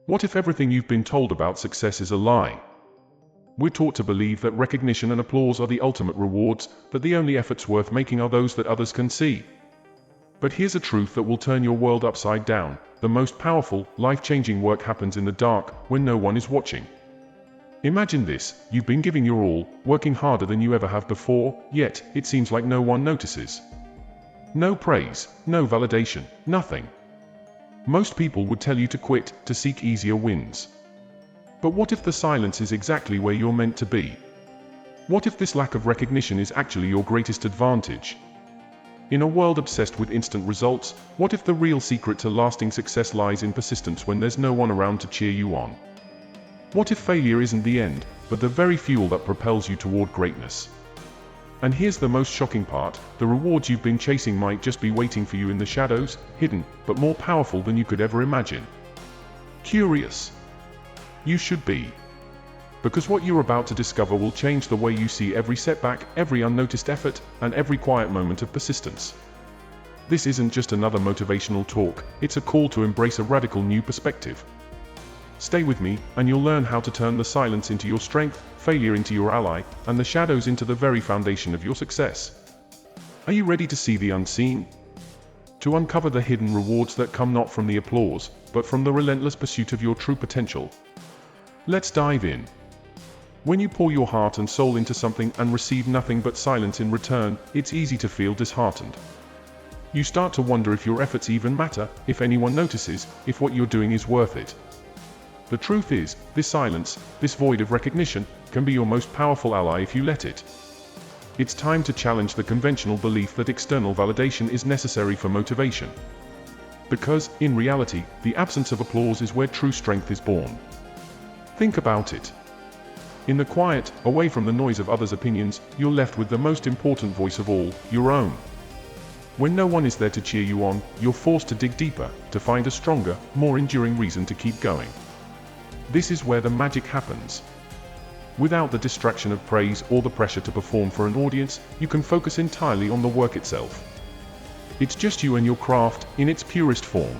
What if everything you've been told about success is a lie? We're taught to believe that recognition and applause are the ultimate rewards, that the only efforts worth making are those that others can see. But here's a truth that will turn your world upside down. The most powerful, life-changing work happens in the dark, when no one is watching. Imagine this: you've been giving your all, working harder than you ever have before, yet it seems like no one notices. No praise, no validation, nothing. Most people would tell you to quit, to seek easier wins. But what if the silence is exactly where you're meant to be? What if this lack of recognition is actually your greatest advantage? In a world obsessed with instant results, what if the real secret to lasting success lies in persistence when there's no one around to cheer you on? What if failure isn't the end, but the very fuel that propels you toward greatness? And here's the most shocking part: the rewards you've been chasing might just be waiting for you in the shadows, hidden, but more powerful than you could ever imagine. Curious? You should be. Because what you're about to discover will change the way you see every setback, every unnoticed effort, and every quiet moment of persistence. This isn't just another motivational talk, it's a call to embrace a radical new perspective. Stay with me, and you'll learn how to turn the silence into your strength, failure into your ally, and the shadows into the very foundation of your success. Are you ready to see the unseen? To uncover the hidden rewards that come not from the applause, but from the relentless pursuit of your true potential? Let's dive in. When you pour your heart and soul into something and receive nothing but silence in return, it's easy to feel disheartened. You start to wonder if your efforts even matter, if anyone notices, if what you're doing is worth it. The truth is, this silence, this void of recognition, can be your most powerful ally if you let it. It's time to challenge the conventional belief that external validation is necessary for motivation. Because, in reality, the absence of applause is where true strength is born. Think about it. In the quiet, away from the noise of others' opinions, you're left with the most important voice of all, your own. When no one is there to cheer you on, you're forced to dig deeper, to find a stronger, more enduring reason to keep going. This is where the magic happens. Without the distraction of praise or the pressure to perform for an audience, you can focus entirely on the work itself. It's just you and your craft, in its purest form.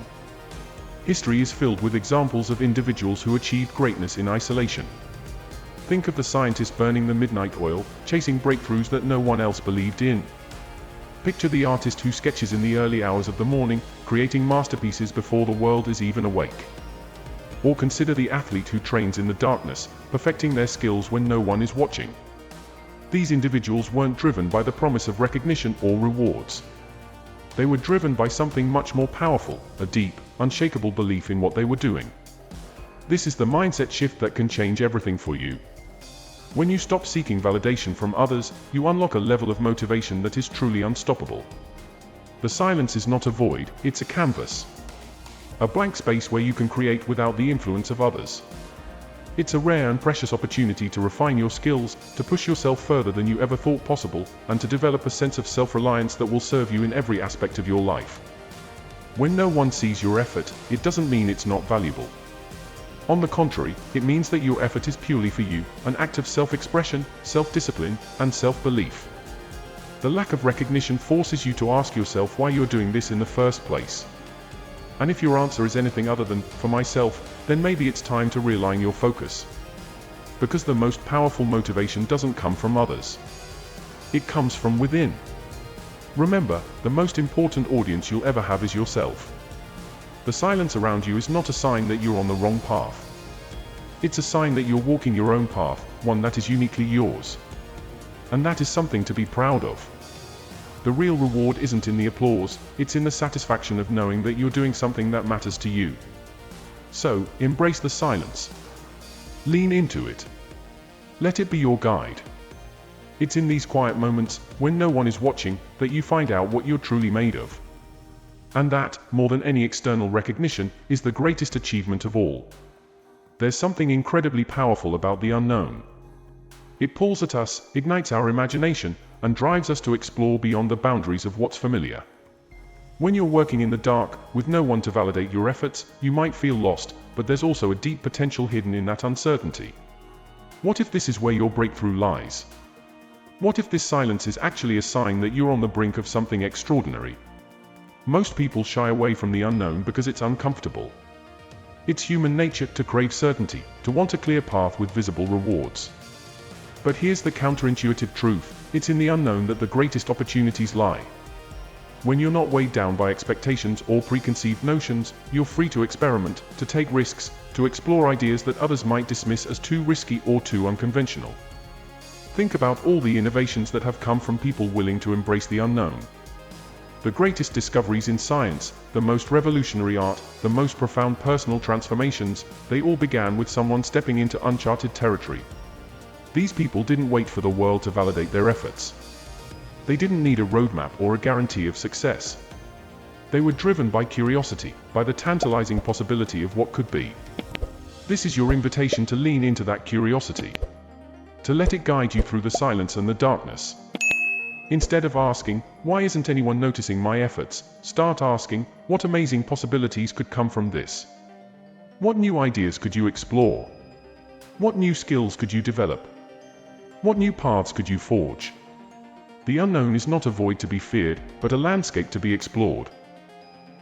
History is filled with examples of individuals who achieved greatness in isolation. Think of the scientist burning the midnight oil, chasing breakthroughs that no one else believed in. Picture the artist who sketches in the early hours of the morning, creating masterpieces before the world is even awake. Or consider the athlete who trains in the darkness, perfecting their skills when no one is watching. These individuals weren't driven by the promise of recognition or rewards. They were driven by something much more powerful, a deep, unshakable belief in what they were doing. This is the mindset shift that can change everything for you. When you stop seeking validation from others, you unlock a level of motivation that is truly unstoppable. The silence is not a void, it's a canvas. A blank space where you can create without the influence of others. It's a rare and precious opportunity to refine your skills, to push yourself further than you ever thought possible, and to develop a sense of self-reliance that will serve you in every aspect of your life. When no one sees your effort, it doesn't mean it's not valuable. On the contrary, it means that your effort is purely for you, an act of self-expression, self-discipline, and self-belief. The lack of recognition forces you to ask yourself why you're doing this in the first place. And if your answer is anything other than, for myself, then maybe it's time to realign your focus. Because the most powerful motivation doesn't come from others. It comes from within. Remember, the most important audience you'll ever have is yourself. The silence around you is not a sign that you're on the wrong path. It's a sign that you're walking your own path, one that is uniquely yours. And that is something to be proud of. The real reward isn't in the applause, it's in the satisfaction of knowing that you're doing something that matters to you. So, embrace the silence. Lean into it. Let it be your guide. It's in these quiet moments, when no one is watching, that you find out what you're truly made of. And that, more than any external recognition, is the greatest achievement of all. There's something incredibly powerful about the unknown. It pulls at us, ignites our imagination, and drives us to explore beyond the boundaries of what's familiar. When you're working in the dark, with no one to validate your efforts, you might feel lost, but there's also a deep potential hidden in that uncertainty. What if this is where your breakthrough lies? What if this silence is actually a sign that you're on the brink of something extraordinary? Most people shy away from the unknown because it's uncomfortable. It's human nature to crave certainty, to want a clear path with visible rewards. But here's the counterintuitive truth: it's in the unknown that the greatest opportunities lie. When you're not weighed down by expectations or preconceived notions, you're free to experiment, to take risks, to explore ideas that others might dismiss as too risky or too unconventional. Think about all the innovations that have come from people willing to embrace the unknown. The greatest discoveries in science, the most revolutionary art, the most profound personal transformations, they all began with someone stepping into uncharted territory. These people didn't wait for the world to validate their efforts. They didn't need a roadmap or a guarantee of success. They were driven by curiosity, by the tantalizing possibility of what could be. This is your invitation to lean into that curiosity, to let it guide you through the silence and the darkness. Instead of asking, "Why isn't anyone noticing my efforts?" start asking, "What amazing possibilities could come from this? What new ideas could you explore? What new skills could you develop? What new paths could you forge?" The unknown is not a void to be feared, but a landscape to be explored.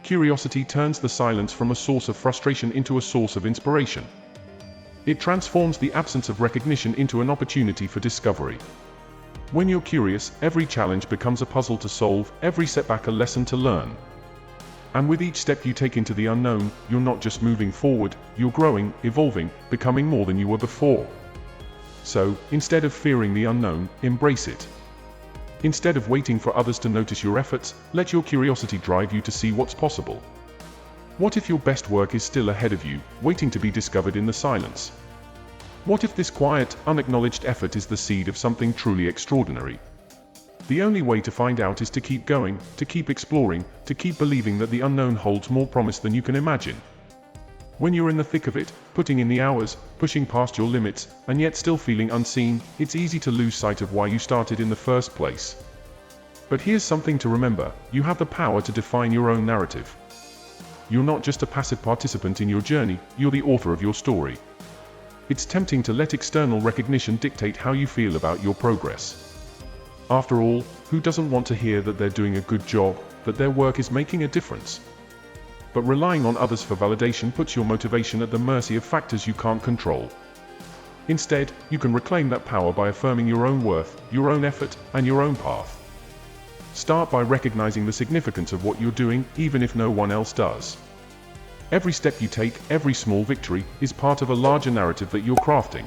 Curiosity turns the silence from a source of frustration into a source of inspiration. It transforms the absence of recognition into an opportunity for discovery. When you're curious, every challenge becomes a puzzle to solve, every setback a lesson to learn. And with each step you take into the unknown, you're not just moving forward, you're growing, evolving, becoming more than you were before. So, instead of fearing the unknown, embrace it. Instead of waiting for others to notice your efforts, let your curiosity drive you to see what's possible. What if your best work is still ahead of you, waiting to be discovered in the silence? What if this quiet, unacknowledged effort is the seed of something truly extraordinary? The only way to find out is to keep going, to keep exploring, to keep believing that the unknown holds more promise than you can imagine. When you're in the thick of it, putting in the hours, pushing past your limits, and yet still feeling unseen, it's easy to lose sight of why you started in the first place. But here's something to remember: you have the power to define your own narrative. You're not just a passive participant in your journey, you're the author of your story. It's tempting to let external recognition dictate how you feel about your progress. After all, who doesn't want to hear that they're doing a good job, that their work is making a difference? But relying on others for validation puts your motivation at the mercy of factors you can't control. Instead, you can reclaim that power by affirming your own worth, your own effort, and your own path. Start by recognizing the significance of what you're doing, even if no one else does. Every step you take, every small victory, is part of a larger narrative that you're crafting.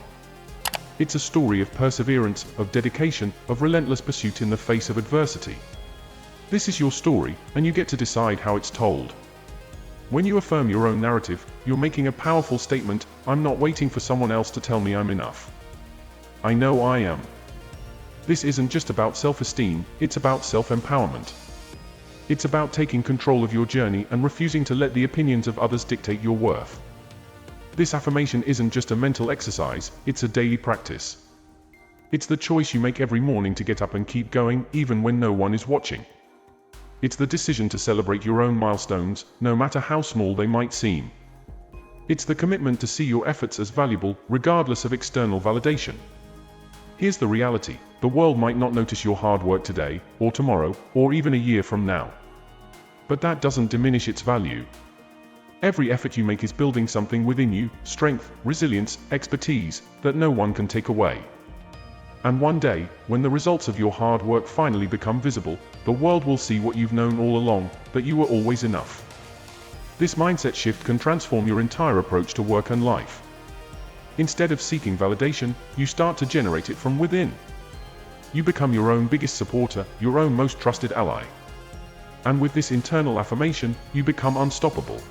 It's a story of perseverance, of dedication, of relentless pursuit in the face of adversity. This is your story, and you get to decide how it's told. When you affirm your own narrative, you're making a powerful statement: I'm not waiting for someone else to tell me I'm enough. I know I am. This isn't just about self-esteem, it's about self-empowerment. It's about taking control of your journey and refusing to let the opinions of others dictate your worth. This affirmation isn't just a mental exercise, it's a daily practice. It's the choice you make every morning to get up and keep going, even when no one is watching. It's the decision to celebrate your own milestones, no matter how small they might seem. It's the commitment to see your efforts as valuable, regardless of external validation. Here's the reality: the world might not notice your hard work today, or tomorrow, or even a year from now. But that doesn't diminish its value. Every effort you make is building something within you: strength, resilience, expertise, that no one can take away. And one day, when the results of your hard work finally become visible, the world will see what you've known all along, that you were always enough. This mindset shift can transform your entire approach to work and life. Instead of seeking validation, you start to generate it from within. You become your own biggest supporter, your own most trusted ally. And with this internal affirmation, you become unstoppable.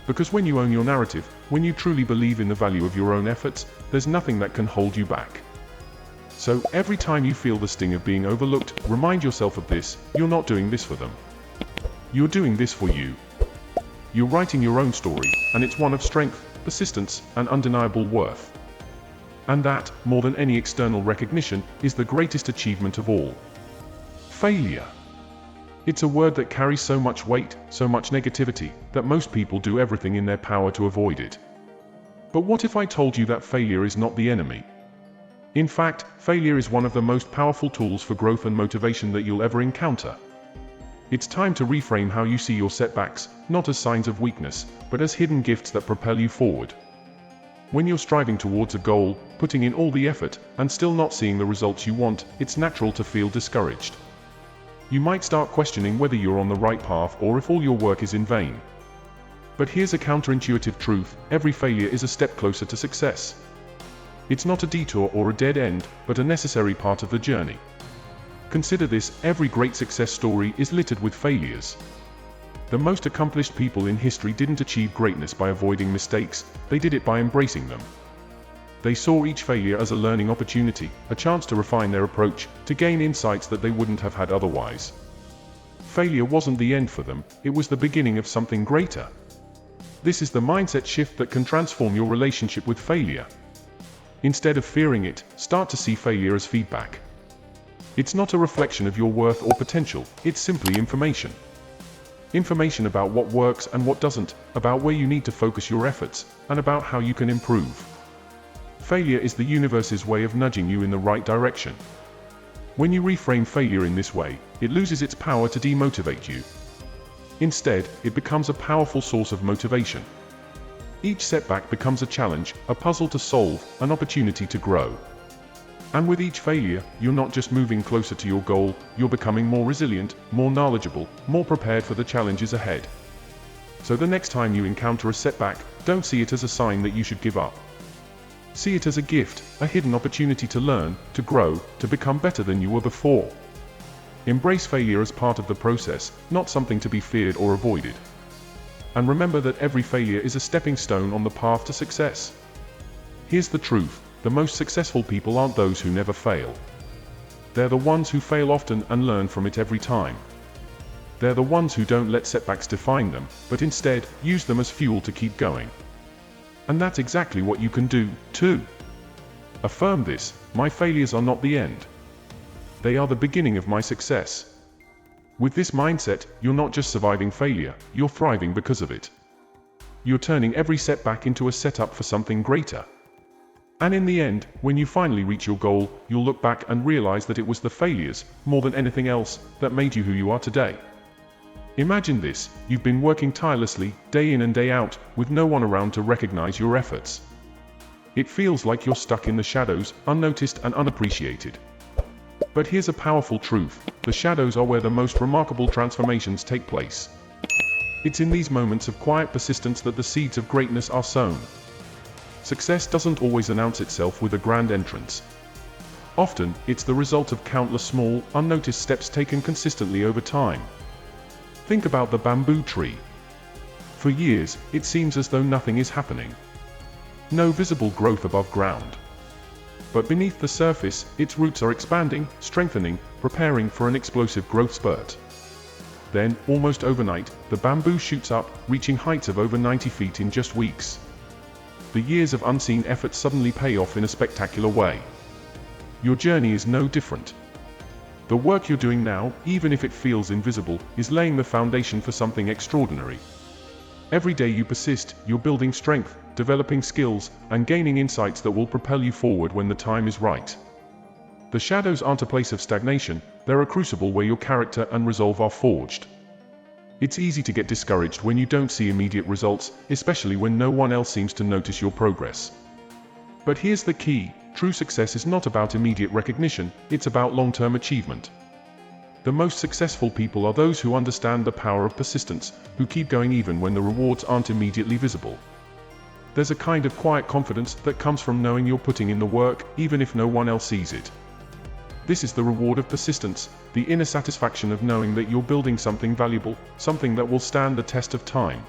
Because when you own your narrative, when you truly believe in the value of your own efforts, there's nothing that can hold you back. So, every time you feel the sting of being overlooked, remind yourself of this: you're not doing this for them. You're doing this for you. You're writing your own story, and it's one of strength, persistence, and undeniable worth. And that, more than any external recognition, is the greatest achievement of all. Failure. It's a word that carries so much weight, so much negativity, that most people do everything in their power to avoid it. But what if I told you that failure is not the enemy? In fact, failure is one of the most powerful tools for growth and motivation that you'll ever encounter. It's time to reframe how you see your setbacks, not as signs of weakness, but as hidden gifts that propel you forward. When you're striving towards a goal, putting in all the effort, and still not seeing the results you want, it's natural to feel discouraged. You might start questioning whether you're on the right path or if all your work is in vain. But here's a counterintuitive truth: every failure is a step closer to success. It's not a detour or a dead end, but a necessary part of the journey. Consider this: every great success story is littered with failures. The most accomplished people in history didn't achieve greatness by avoiding mistakes, they did it by embracing them. They saw each failure as a learning opportunity, a chance to refine their approach, to gain insights that they wouldn't have had otherwise. Failure wasn't the end for them, it was the beginning of something greater. This is the mindset shift that can transform your relationship with failure. Instead of fearing it, start to see failure as feedback. It's not a reflection of your worth or potential, it's simply information. Information about what works and what doesn't, about where you need to focus your efforts, and about how you can improve. Failure is the universe's way of nudging you in the right direction. When you reframe failure in this way, it loses its power to demotivate you. Instead, it becomes a powerful source of motivation. Each setback becomes a challenge, a puzzle to solve, an opportunity to grow. And with each failure, you're not just moving closer to your goal, you're becoming more resilient, more knowledgeable, more prepared for the challenges ahead. So the next time you encounter a setback, don't see it as a sign that you should give up. See it as a gift, a hidden opportunity to learn, to grow, to become better than you were before. Embrace failure as part of the process, not something to be feared or avoided. And remember that every failure is a stepping stone on the path to success. Here's the truth: the most successful people aren't those who never fail. They're the ones who fail often and learn from it every time. They're the ones who don't let setbacks define them, but instead, use them as fuel to keep going. And that's exactly what you can do, too. Affirm this: my failures are not the end. They are the beginning of my success. With this mindset, you're not just surviving failure, you're thriving because of it. You're turning every setback into a setup for something greater. And in the end, when you finally reach your goal, you'll look back and realize that it was the failures, more than anything else, that made you who you are today. Imagine this: you've been working tirelessly, day in and day out, with no one around to recognize your efforts. It feels like you're stuck in the shadows, unnoticed and unappreciated. But here's a powerful truth: the shadows are where the most remarkable transformations take place. It's in these moments of quiet persistence that the seeds of greatness are sown. Success doesn't always announce itself with a grand entrance. Often, it's the result of countless small, unnoticed steps taken consistently over time. Think about the bamboo tree. For years, it seems as though nothing is happening. No visible growth above ground. But beneath the surface, its roots are expanding, strengthening, preparing for an explosive growth spurt. Then, almost overnight, the bamboo shoots up, reaching heights of over 90 feet in just weeks. The years of unseen effort suddenly pay off in a spectacular way. Your journey is no different. The work you're doing now, even if it feels invisible, is laying the foundation for something extraordinary. Every day you persist, you're building strength, developing skills, and gaining insights that will propel you forward when the time is right. The shadows aren't a place of stagnation, they're a crucible where your character and resolve are forged. It's easy to get discouraged when you don't see immediate results, especially when no one else seems to notice your progress. But here's the key: true success is not about immediate recognition, it's about long-term achievement. The most successful people are those who understand the power of persistence, who keep going even when the rewards aren't immediately visible. There's a kind of quiet confidence that comes from knowing you're putting in the work, even if no one else sees it. This is the reward of persistence, the inner satisfaction of knowing that you're building something valuable, something that will stand the test of time.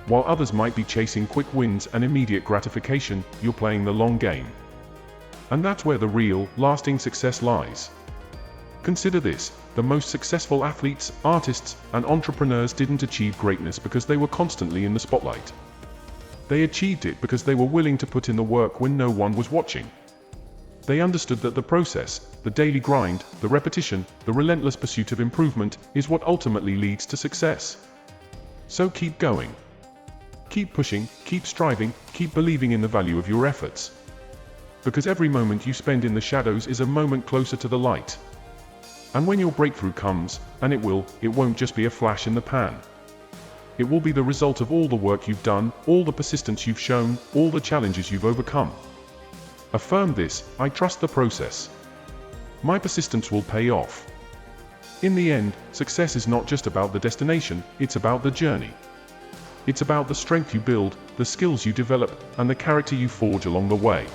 While others might be chasing quick wins and immediate gratification, you're playing the long game. And that's where the real, lasting success lies. Consider this: the most successful athletes, artists, and entrepreneurs didn't achieve greatness because they were constantly in the spotlight. They achieved it because they were willing to put in the work when no one was watching. They understood that the process, the daily grind, the repetition, the relentless pursuit of improvement, is what ultimately leads to success. So keep going. Keep pushing, keep striving, keep believing in the value of your efforts. Because every moment you spend in the shadows is a moment closer to the light. And when your breakthrough comes, and it won't just be a flash in the pan. It will be the result of all the work you've done, all the persistence you've shown, all the challenges you've overcome. Affirm this: I trust the process. My persistence will pay off. In the end, success is not just about the destination, it's about the journey. It's about the strength you build, the skills you develop, and the character you forge along the way.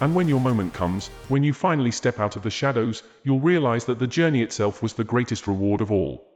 And when your moment comes, when you finally step out of the shadows, you'll realize that the journey itself was the greatest reward of all.